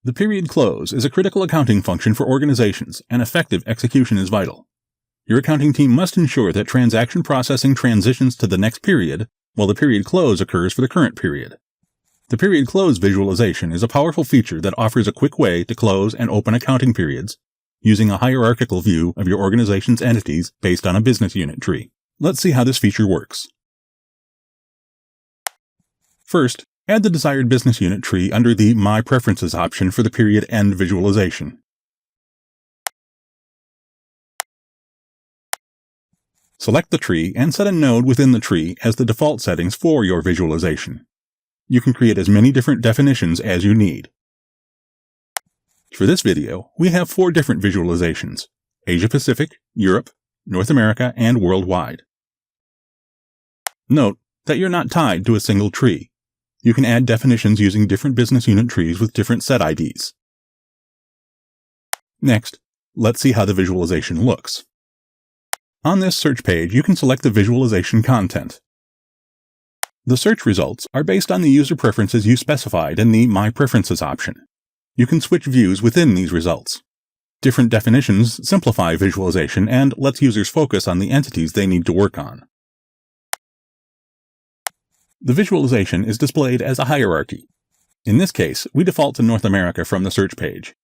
The period close is a critical accounting function for organizations, and effective execution is vital. Your accounting team must ensure that transaction processing transitions to the next period, while the period close occurs for the current period. The period close visualization is a powerful feature that offers a quick way to close and open accounting periods, using a hierarchical view of your organization's entities based on a business unit tree. Let's see how this feature works. First, add the desired business unit tree under the My Preferences option for the period end visualization. Select the tree and set a node within the tree as the default settings for your visualization. You can create as many different definitions as you need. For this video, we have 4 different visualizations: Asia Pacific, Europe, North America, and worldwide. Note that you're not tied to a single tree. You can add definitions using different business unit trees with different set IDs. Next, let's see how the visualization looks. On this search page, you can select the visualization content. The search results are based on the user preferences you specified in the My Preferences option. You can switch views within these results. Different definitions simplify visualization and lets users focus on the entities they need to work on. The visualization is displayed as a hierarchy. In this case, we default to North America from the search page.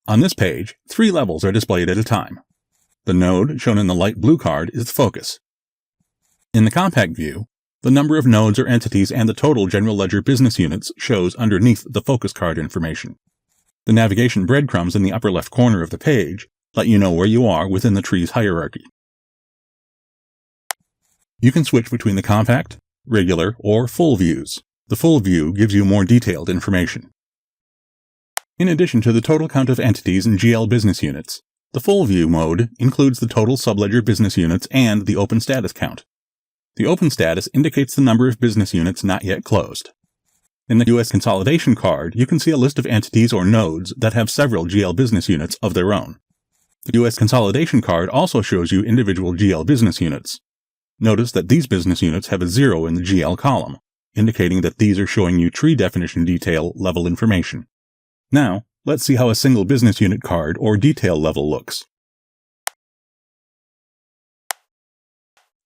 On this page, 3 levels are displayed at a time. The node, shown in the light blue card, is the focus. In the compact view, the number of nodes or entities and the total general ledger business units shows underneath the focus card information. The navigation breadcrumbs in the upper left corner of the page let you know where you are within the tree's hierarchy. You can switch between the compact, regular, or full views. The full view gives you more detailed information. In addition to the total count of entities and GL business units, the full view mode includes the total subledger business units and the open status count. The open status indicates the number of business units not yet closed. In the U.S. Consolidation Card, you can see a list of entities or nodes that have several GL business units of their own. The U.S. Consolidation Card also shows you individual GL business units. Notice that these business units have a 0 in the GL column, indicating that these are showing you tree definition detail level information. Now, let's see how a single business unit card or detail level looks.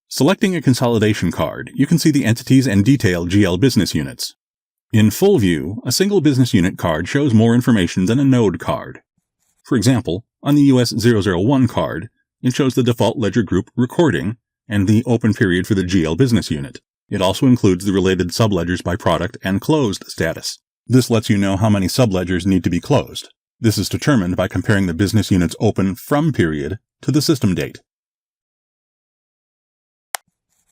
Selecting a consolidation card, you can see the entities and detail GL business units. In full view, a single business unit card shows more information than a node card. For example, on the US 001 card, it shows the default ledger group recording and the open period for the GL business unit. It also includes the related subledgers by product and closed status. This lets you know how many subledgers need to be closed. This is determined by comparing the business unit's open from period to the system date.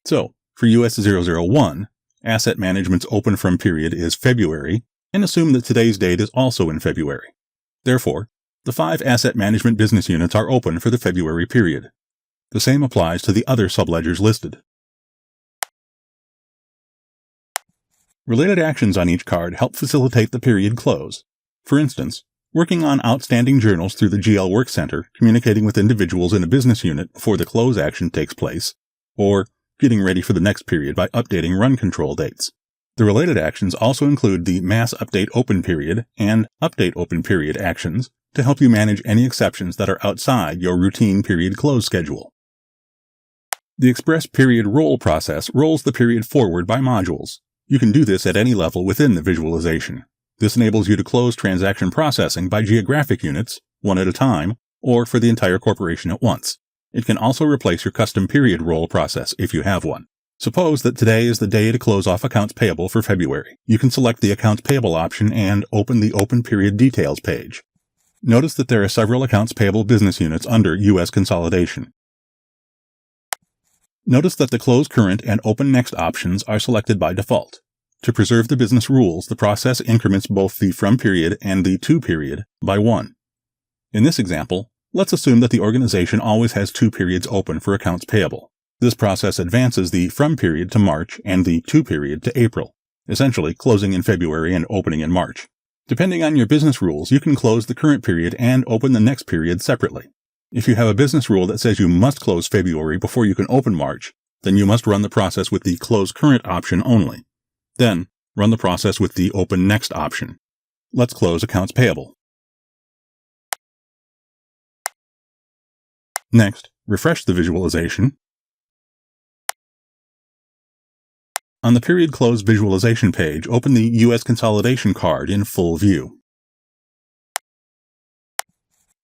So, for US 001, Asset Management's open from period is February, and assume that today's date is also in February. Therefore, the 5 Asset Management business units are open for the February period. The same applies to the other subledgers listed. Related actions on each card help facilitate the period close. For instance, working on outstanding journals through the GL Work Center, communicating with individuals in a business unit before the close action takes place, or getting ready for the next period by updating run control dates. The related actions also include the Mass Update Open Period and Update Open Period actions to help you manage any exceptions that are outside your routine period close schedule. The Express Period Roll process rolls the period forward by modules. You can do this at any level within the visualization. This enables you to close transaction processing by geographic units, one at a time, or for the entire corporation at once. It can also replace your custom period roll process if you have one. Suppose that today is the day to close off accounts payable for February. You can select the accounts payable option and open the open period details page. Notice that there are several accounts payable business units under U.S. Consolidation. Notice that the Close Current and Open Next options are selected by default. To preserve the business rules, the process increments both the From period and the To period by 1. In this example, let's assume that the organization always has 2 periods open for accounts payable. This process advances the From period to March and the To period to April, essentially closing in February and opening in March. Depending on your business rules, you can close the current period and open the next period separately. If you have a business rule that says you must close February before you can open March, then you must run the process with the Close Current option only. Then, run the process with the Open Next option. Let's close accounts payable. Next, refresh the visualization. On the period close visualization page, open the U.S. Consolidation Card in full view.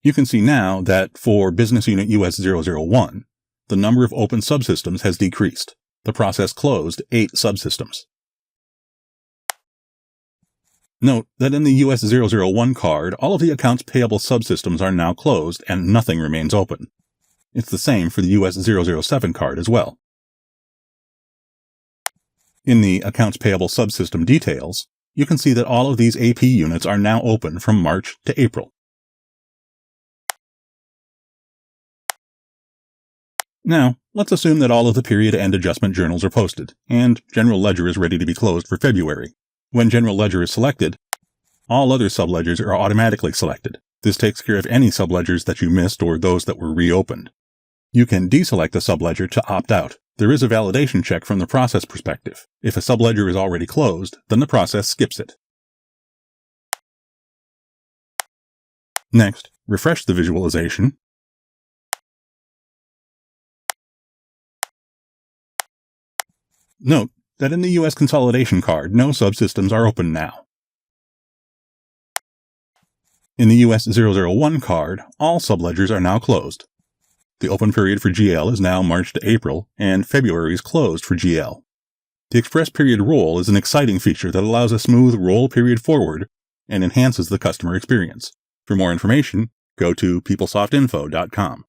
You can see now that for Business Unit US 001, the number of open subsystems has decreased. The process closed 8 subsystems. Note that in the US 001 card, all of the accounts payable subsystems are now closed and nothing remains open. It's the same for the US 007 card as well. In the accounts payable subsystem details, you can see that all of these AP units are now open from March to April. Now, let's assume that all of the period-end adjustment journals are posted, and General Ledger is ready to be closed for February. When General Ledger is selected, all other subledgers are automatically selected. This takes care of any subledgers that you missed or those that were reopened. You can deselect a subledger to opt out. There is a validation check from the process perspective. If a subledger is already closed, then the process skips it. Next, refresh the visualization. Note that in the U.S. Consolidation Card, no subsystems are open now. In the US 001 card, all subledgers are now closed. The open period for GL is now March to April, and February is closed for GL. The Express Period Roll is an exciting feature that allows a smooth roll period forward and enhances the customer experience. For more information, go to PeopleSoftInfo.com.